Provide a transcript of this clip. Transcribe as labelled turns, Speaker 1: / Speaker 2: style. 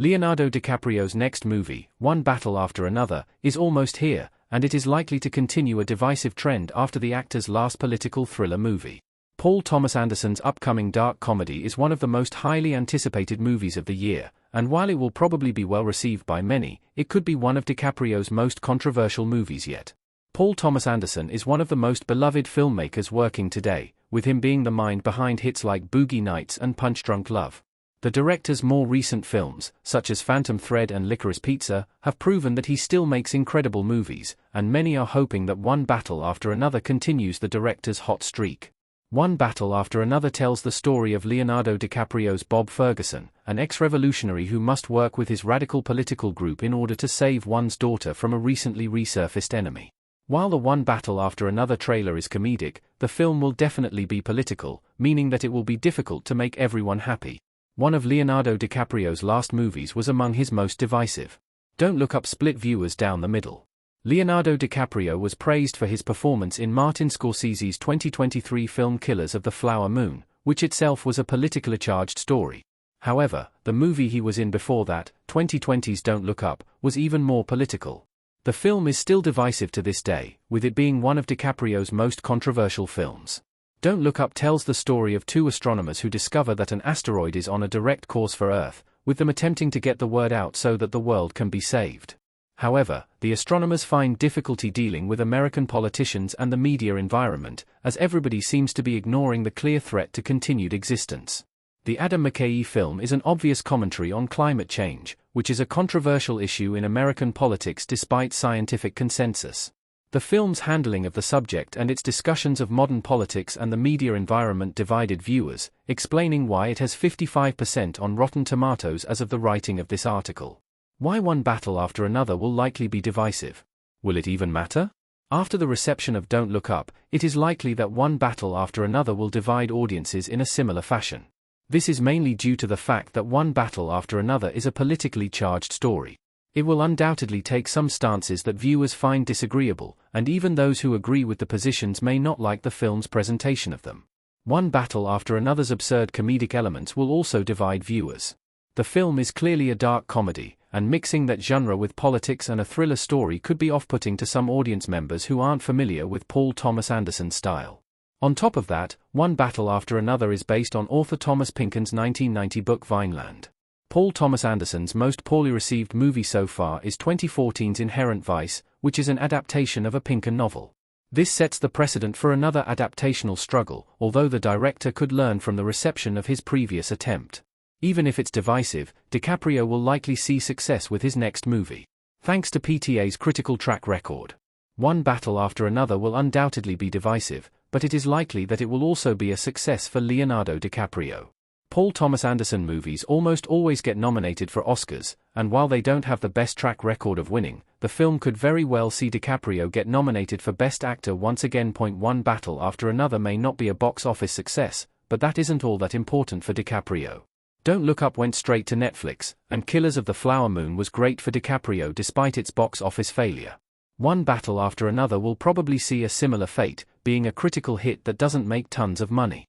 Speaker 1: Leonardo DiCaprio's next movie, One Battle After Another, is almost here, and it is likely to continue a divisive trend after the actor's last political thriller movie. Paul Thomas Anderson's upcoming dark comedy is one of the most highly anticipated movies of the year, and while it will probably be well received by many, it could be one of DiCaprio's most controversial movies yet. Paul Thomas Anderson is one of the most beloved filmmakers working today, with him being the mind behind hits like Boogie Nights and Punch Drunk Love. The director's more recent films, such as Phantom Thread and Licorice Pizza, have proven that he still makes incredible movies, and many are hoping that One Battle After Another continues the director's hot streak. One Battle After Another tells the story of Leonardo DiCaprio's Bob Ferguson, an ex-revolutionary who must work with his radical political group in order to save one's daughter from a recently resurfaced enemy. While the One Battle After Another trailer is comedic, the film will definitely be political, meaning that it will be difficult to make everyone happy. One of Leonardo DiCaprio's last movies was among his most divisive. Don't Look Up split viewers down the middle. Leonardo DiCaprio was praised for his performance in Martin Scorsese's 2023 film Killers of the Flower Moon, which itself was a politically charged story. However, the movie he was in before that, 2020's Don't Look Up, was even more political. The film is still divisive to this day, with it being one of DiCaprio's most controversial films. Don't Look Up tells the story of two astronomers who discover that an asteroid is on a direct course for Earth, with them attempting to get the word out so that the world can be saved. However, the astronomers find difficulty dealing with American politicians and the media environment, as everybody seems to be ignoring the clear threat to continued existence. The Adam McKay film is an obvious commentary on climate change, which is a controversial issue in American politics despite scientific consensus. The film's handling of the subject and its discussions of modern politics and the media environment divided viewers, explaining why it has 55% on Rotten Tomatoes as of the writing of this article. Why One Battle After Another will likely be divisive. Will it even matter? After the reception of Don't Look Up, it is likely that One Battle After Another will divide audiences in a similar fashion. This is mainly due to the fact that One Battle After Another is a politically charged story. It will undoubtedly take some stances that viewers find disagreeable, and even those who agree with the positions may not like the film's presentation of them. One Battle After Another's absurd comedic elements will also divide viewers. The film is clearly a dark comedy, and mixing that genre with politics and a thriller story could be off-putting to some audience members who aren't familiar with Paul Thomas Anderson's style. On top of that, One Battle After Another is based on author Thomas Pynchon's 1990 book Vineland. Paul Thomas Anderson's most poorly received movie so far is 2014's Inherent Vice, which is an adaptation of a Pynchon novel. This sets the precedent for another adaptational struggle, although the director could learn from the reception of his previous attempt. Even if it's divisive, DiCaprio will likely see success with his next movie. Thanks to PTA's critical track record. One Battle After Another will undoubtedly be divisive, but it is likely that it will also be a success for Leonardo DiCaprio. Paul Thomas Anderson movies almost always get nominated for Oscars, and while they don't have the best track record of winning, the film could very well see DiCaprio get nominated for Best Actor once again. One Battle After Another may not be a box office success, but that isn't all that important for DiCaprio. Don't Look Up went straight to Netflix, and Killers of the Flower Moon was great for DiCaprio despite its box office failure. One Battle After Another will probably see a similar fate, being a critical hit that doesn't make tons of money.